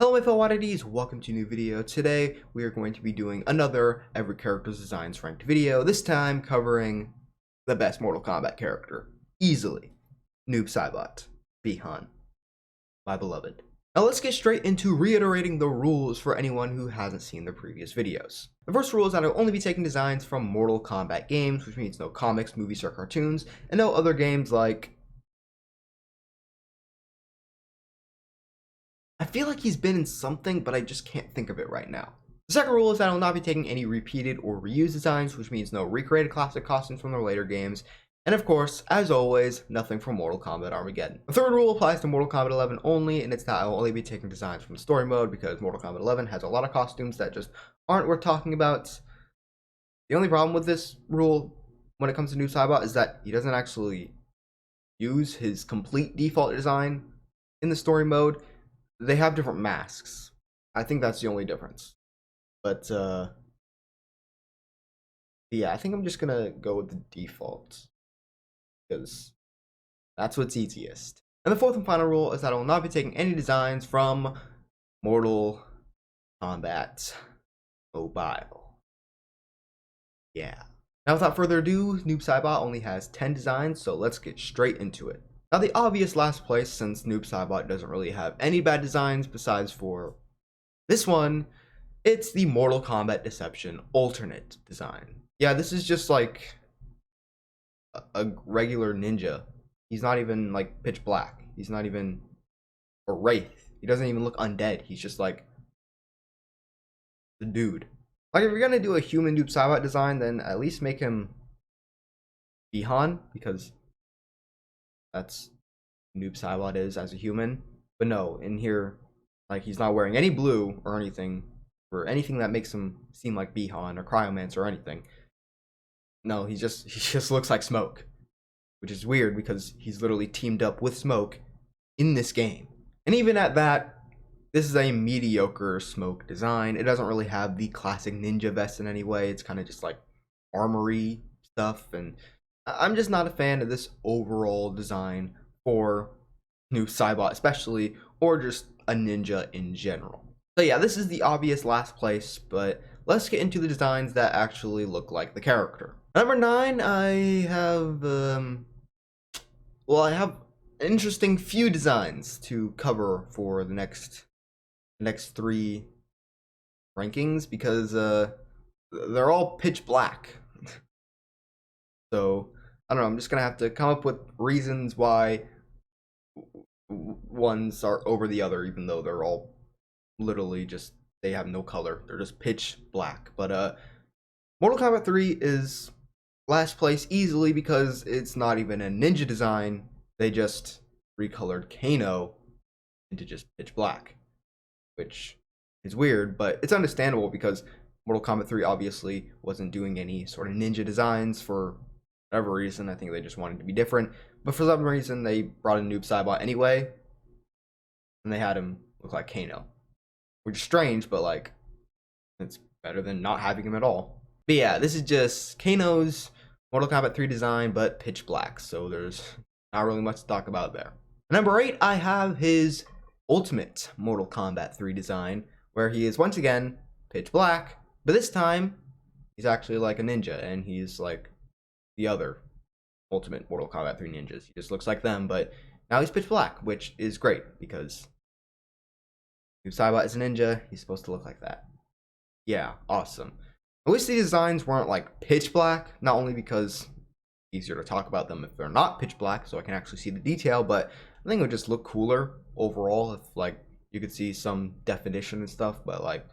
Hello my fellow oddities, welcome to a new video. Today we are going to be doing another Every Character's Designs ranked video, this time covering the best Mortal Kombat character. Easily. Noob Saibot. Bihan. My beloved. Now let's get straight into reiterating the rules for anyone who hasn't seen the previous videos. The first rule is that I'll only be taking designs from Mortal Kombat games, which means no comics, movies, or cartoons, and no other games like... I feel like he's been in something, but I just can't think of it right now. The second rule is that I will not be taking any repeated or reused designs, which means no recreated classic costumes from the later games. And of course, as always, nothing from Mortal Kombat Armageddon. The third rule applies to Mortal Kombat 11 only, and it's that I will only be taking designs from the story mode because Mortal Kombat 11 has a lot of costumes that just aren't worth talking about. The only problem with this rule when it comes to Noob Saibot is that he doesn't actually use his complete default design in the story mode. They have different masks. I think that's the only difference. But yeah, I think I'm just gonna go with the default because that's what's easiest. And the fourth and final rule is that I will not be taking any designs from Mortal Kombat Mobile. Yeah. Now without further ado, Noob Saibot only has 10 designs, so let's get straight into it. Now the obvious last place, since Noob Saibot doesn't really have any bad designs besides for this one, it's the Mortal Kombat Deception alternate design. Yeah, this is just like a regular ninja. He's not even like pitch black. He's not even a wraith. He doesn't even look undead. He's just like the dude. Like if you're gonna do a human Noob Saibot design, then at least make him Bihan, because that's Noob Saibot is as a human. But no, in here, like he's not wearing any blue or anything, or anything that makes him seem like Bihan or Cryomancer or anything. No, he just looks like Smoke, which is weird because he's literally teamed up with Smoke in this game. And even at that, this is a mediocre Smoke design. It doesn't really have the classic ninja vest in any way. It's kind of just like armory stuff, and I'm just not a fan of this overall design for Noob Saibot especially, or just a ninja in general. So yeah, this is the obvious last place, but let's get into the designs that actually look like the character. Number 9, I have an interesting few designs to cover for the next 3 rankings because they're all pitch black. So I don't know, I'm just gonna have to come up with reasons why ones are over the other, even though they're all literally just, they have no color. They're just pitch black. But Mortal Kombat 3 is last place easily because it's not even a ninja design. They just recolored Kano into just pitch black, which is weird, but it's understandable because Mortal Kombat 3 obviously wasn't doing any sort of ninja designs for whatever reason. I think they just wanted to be different, but for some reason they brought in Noob Saibot anyway, and they had him look like Kano, which is strange, but like it's better than not having him at all. But yeah, this is just Kano's Mortal Kombat 3 design, but pitch black, so there's not really much to talk about there. Number 8, I have his ultimate Mortal Kombat 3 design, where he is once again pitch black, but this time he's actually like a ninja, and he's like the other ultimate Mortal Kombat 3 ninjas. He just looks like them, but now he's pitch black, which is great because Noob Saibot is a ninja. He's supposed to look like that. Yeah, awesome. I wish these designs weren't like pitch black, not only because it's easier to talk about them if they're not pitch black, so I can actually see the detail, but I think it would just look cooler overall if like you could see some definition and stuff. But like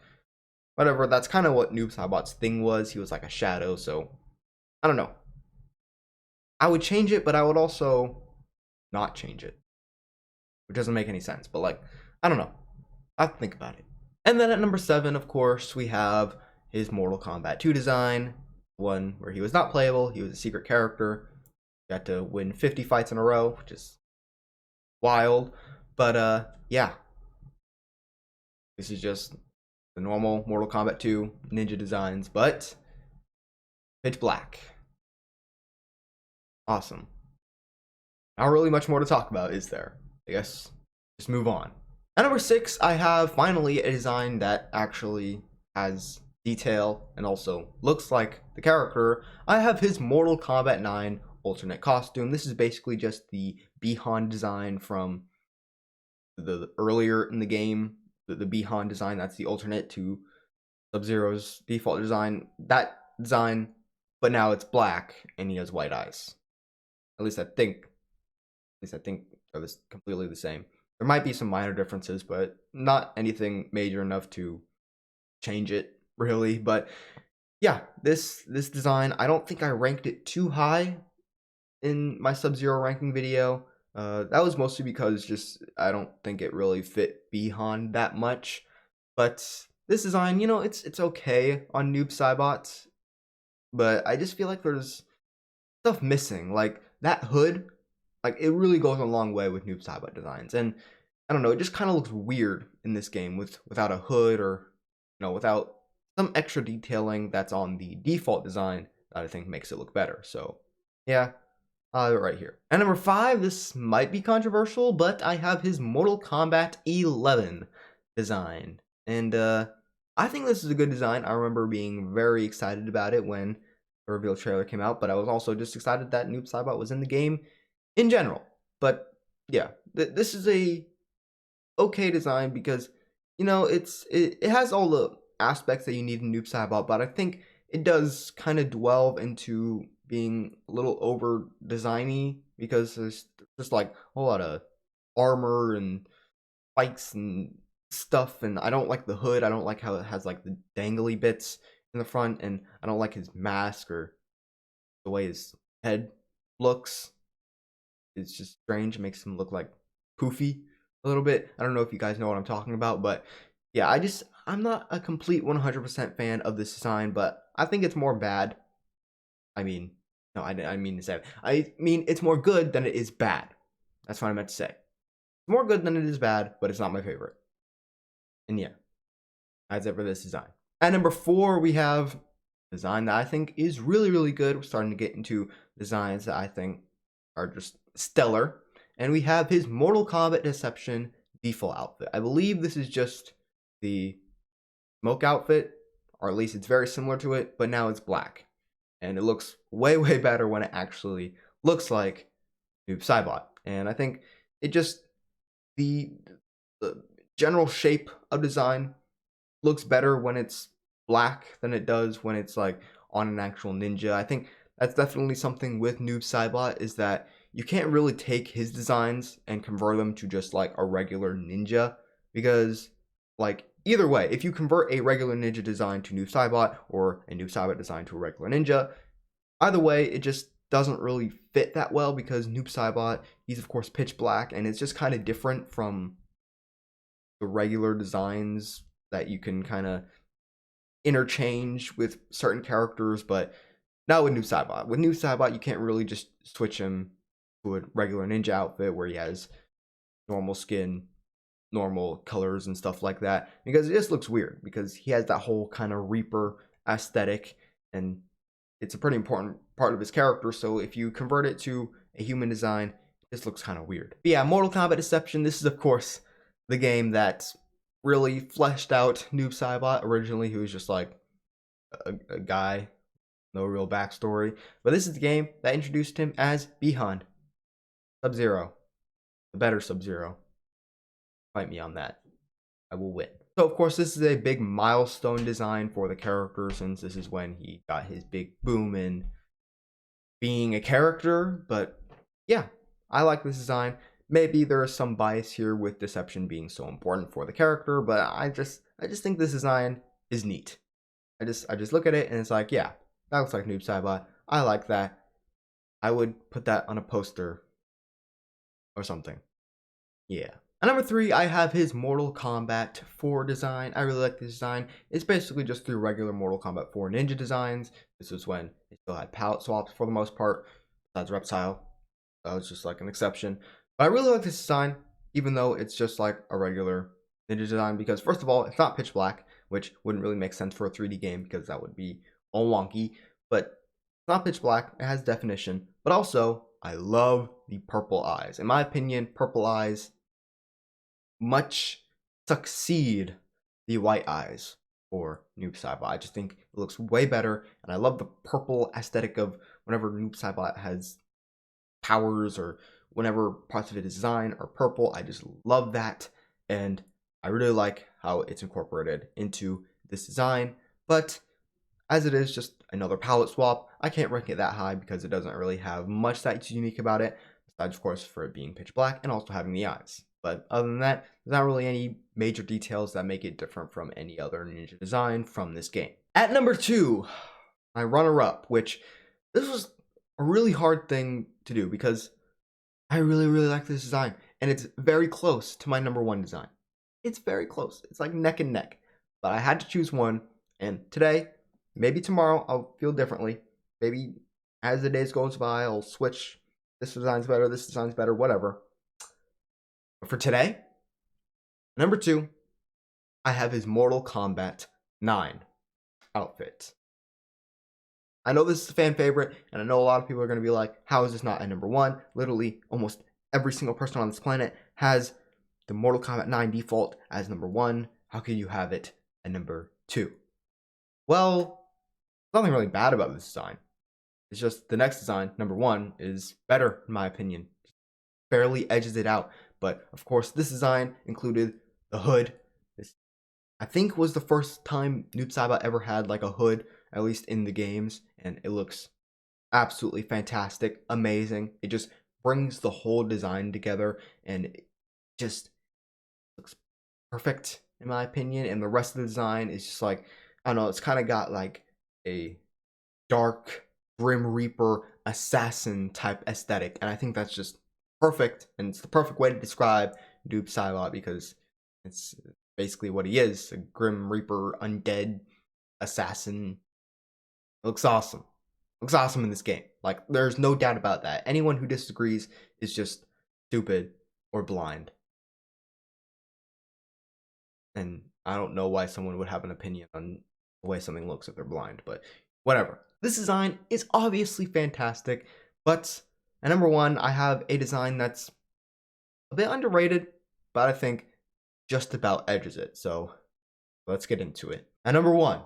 whatever, that's kind of what Noob Saibot's thing was. He was like a shadow, so I don't know. I would change it, but I would also not change it, which doesn't make any sense. But like, I don't know. I have to think about it. And then at number 7, of course, we have his Mortal Kombat 2 design, one where he was not playable. He was a secret character. He had to win 50 fights in a row, which is wild. But yeah, this is just the normal Mortal Kombat 2 ninja designs, but pitch black. Awesome. Not really much more to talk about, is there? I guess just move on. At number 6, I have finally a design that actually has detail and also looks like the character. I have his Mortal Kombat 9 alternate costume. This is basically just the Bihan design from the earlier in the game. The Bihan design, that's the alternate to Sub-Zero's default design. That design, but now it's black and he has white eyes. At least I think they're completely the same. There might be some minor differences, but not anything major enough to change it really. But yeah, this design, I don't think I ranked it too high in my Sub-Zero ranking video. That was mostly because just I don't think it really fit Bihan that much. But this design, you know, it's okay on Noob Saibot, but I just feel like there's stuff missing. Like that hood, like it really goes a long way with Noob Saibot designs, and I don't know, it just kind of looks weird in this game without a hood, or you know, without some extra detailing that's on the default design that I think makes it look better. So yeah, right here. And number 5, this might be controversial, but I have his Mortal Kombat 11 design, and I think this is a good design. I remember being very excited about it when the reveal trailer came out, but I was also just excited that Noob Saibot was in the game in general. But yeah, this is a okay design because you know it has all the aspects that you need in Noob Saibot, but I think it does kind of delve into being a little over designy because there's just like a whole lot of armor and spikes and stuff, and I don't like the hood. I don't like how it has like the dangly bits in the front, and I don't like his mask or the way his head looks. It's just strange. It makes him look like poofy a little bit. I don't know if you guys know what I'm talking about, but yeah, I'm not a complete 100% fan of this design, but I think it's more bad. I mean, no, I mean to say, I mean it's more good than it is bad. That's what I meant to say. It's more good than it is bad, but it's not my favorite. And yeah, that's it for this design. At number 4, we have a design that I think is really, really good. We're starting to get into designs that I think are just stellar. And we have his Mortal Kombat Deception default outfit. I believe this is just the smoke outfit, or at least it's very similar to it, but now it's black. And it looks way, way better when it actually looks like Noob Saibot. And I think it just, the general shape of design looks better when it's black than it does when it's like on an actual ninja. I think that's definitely something with Noob Saibot, is that you can't really take his designs and convert them to just like a regular ninja, because like either way, if you convert a regular ninja design to Noob Saibot or a Noob Saibot design to a regular ninja, either way it just doesn't really fit that well, because Noob Saibot, he's of course pitch black, and it's just kind of different from the regular designs that you can kind of interchange with certain characters, but not with Noob Saibot. With Noob Saibot, you can't really just switch him to a regular ninja outfit where he has normal skin, normal colors and stuff like that, because it just looks weird, because he has that whole kind of Reaper aesthetic, and it's a pretty important part of his character. So if you convert it to a human design, this looks kind of weird. But yeah, Mortal Kombat Deception, this is of course the game that really fleshed out Noob Saibot. Originally, he was just like a guy, no real backstory. But this is the game that introduced him as Bihan, Sub-Zero, the better Sub-Zero. Fight me on that. I will win. So of course, this is a big milestone design for the character, since this is when he got his big boom in being a character. But yeah, I like this design. Maybe there is some bias here with Deception being so important for the character, but I just think this design is neat. I just look at it and it's like, yeah, that looks like Noob Saibot. I like that. I would put that on a poster or something. Yeah. At number 3, I have his Mortal Kombat 4 design. I really like this design. It's basically just through regular Mortal Kombat 4 ninja designs. This was when they still had palette swaps for the most part, besides Reptile. That was just like an exception. But I really like this design, even though it's just like a regular ninja design, because first of all, it's not pitch black, which wouldn't really make sense for a 3D game because that would be all wonky. But it's not pitch black, it has definition. But also, I love the purple eyes. In my opinion, purple eyes much succeed the white eyes for Noob Saibot. I just think it looks way better, and I love the purple aesthetic of whenever Noob Saibot has powers or whenever parts of it is design are purple. I just love that, and I really like how it's incorporated into this design. But as it is just another palette swap, I can't rank it that high because it doesn't really have much that's unique about it, besides of course for it being pitch black and also having the eyes. But other than that, there's not really any major details that make it different from any other ninja design from this game. At number 2, my runner-up, which this was a really hard thing to do because I really like this design, and it's very close to my number 1 design. It's very close. It's like neck and neck. But I had to choose one, and today, maybe tomorrow, I'll feel differently. Maybe as the days goes by, I'll switch. This design's better, whatever. But for today, number 2, I have his Mortal Kombat 9 outfit. I know this is a fan favorite, and I know a lot of people are going to be like, how is this not at number 1? Literally, almost every single person on this planet has the Mortal Kombat 9 default as number 1. How can you have it at number 2? Well, there's nothing really bad about this design. It's just the next design, number 1, is better in my opinion. Barely edges it out. But of course, this design included the hood. This, I think, was the first time Noob Saibot ever had like a hood, at least in the games, and it looks absolutely fantastic, amazing. It just brings the whole design together, and it just looks perfect in my opinion. And the rest of the design is just like, I don't know, it's kind of got like a dark Grim Reaper assassin type aesthetic, and I think that's just perfect, and it's the perfect way to describe Noob Saibot because it's basically what he is, a Grim Reaper undead assassin. It looks awesome. It looks awesome in this game. Like, there's no doubt about that. Anyone who disagrees is just stupid or blind. And I don't know why someone would have an opinion on the way something looks if they're blind, but whatever. This design is obviously fantastic, but at number 1, I have a design that's a bit underrated, but I think just about edges it. So let's get into it. At number 1,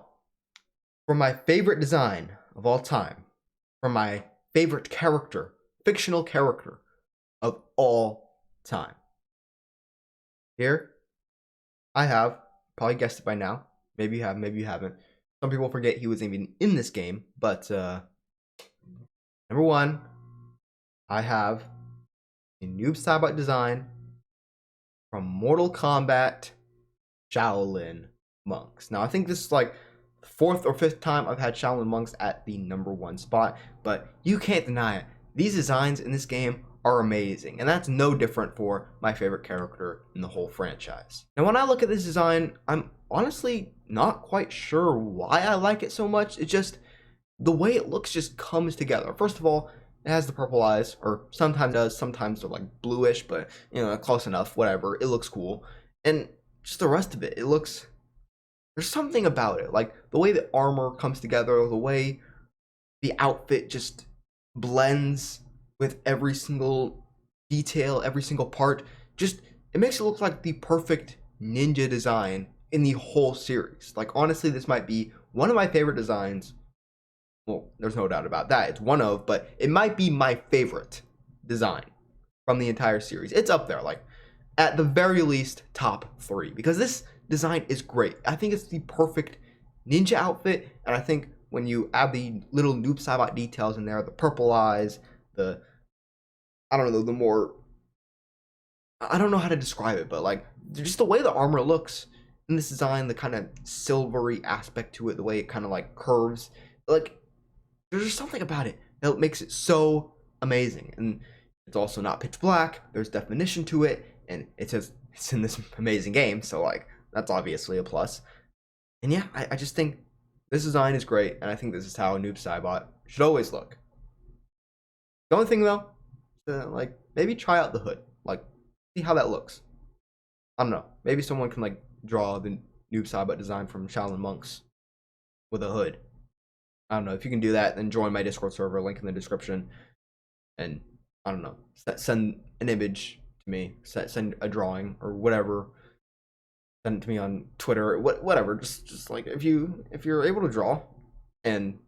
for my favorite design of all time, for my favorite character, fictional character of all time. Here, I have, probably guessed it by now, maybe you have, maybe you haven't. Some people forget he was even in this game, but number 1, I have a Noob Saibot design from Mortal Kombat Shaolin Monks. Now, I think this is like the 4th or 5th time I've had Shaolin Monks at the number 1 spot, but you can't deny it. These designs in this game are amazing, and that's no different for my favorite character in the whole franchise. Now, when I look at this design, I'm honestly not quite sure why I like it so much. It's just the way it looks just comes together. First of all, it has the purple eyes, or sometimes does, sometimes they're like bluish, but you know, close enough, whatever. It looks cool. And just the rest of it, it looks, there's something about it. Like the way the armor comes together, the way the outfit just blends with every single detail, every single part. Just, it makes it look like the perfect ninja design in the whole series. Like, honestly, this might be one of my favorite designs. Well, there's no doubt about that. It's one of, but it might be my favorite design from the entire series. It's up there, like, at the very least, top 3. Because this design is great. I think it's the perfect ninja outfit, and I think when you add the little Noob Saibot details in there, the purple eyes, the, I don't know, the more, I don't know how to describe it, but like, just the way the armor looks in this design, the kind of silvery aspect to it, the way it kind of like curves, like, there's just something about it that makes it so amazing. And it's also not pitch black, there's definition to it, and it says it's in this amazing game, so like, that's obviously a plus. And yeah, I just think this design is great, and I think this is how Noob Saibot should always look. The only thing though, like, maybe try out the hood, like, see how that looks. I don't know, maybe someone can like draw the Noob Saibot design from Shaolin Monks with a hood. I don't know. If you can do that, then join my Discord server, link in the description, and I don't know, send an image to me, send a drawing or whatever. send it to me on Twitter, whatever. Just like if you're able to draw, and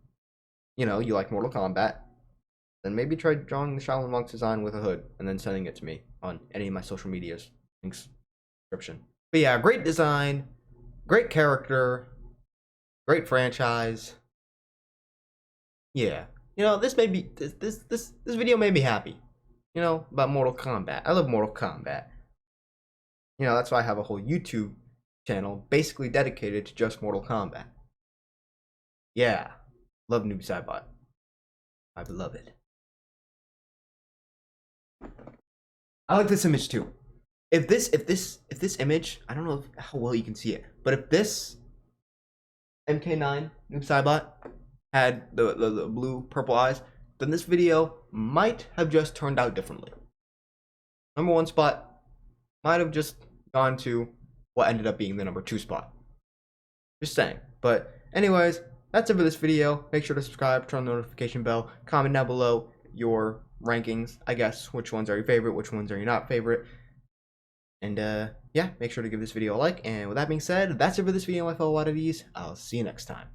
you know you like Mortal Kombat, then maybe try drawing the Shaolin Monk's design with a hood and then sending it to me on any of my social medias. Links description. But yeah, great design, great character, great franchise. Yeah, you know this made me this video made me happy. You know about Mortal Kombat. I love Mortal Kombat. You know that's why I have a whole YouTube channel basically dedicated to just Mortal Kombat. Yeah, love Noob Saibot. My beloved. I like this image too. If this image, I don't know how well you can see it, but if this MK9 Noob Saibot had the blue purple eyes, then this video might have just turned out differently. Number 1 spot might have just gone to what ended up being the number 2 spot. Just saying. But anyways, that's it for this video. Make sure to subscribe, turn on the notification bell, comment down below your rankings, I guess. Which ones are your favorite, which ones are your not favorite. And yeah, make sure to give this video a like. And with that being said, that's it for this video, my fellow oddities. I'll see you next time.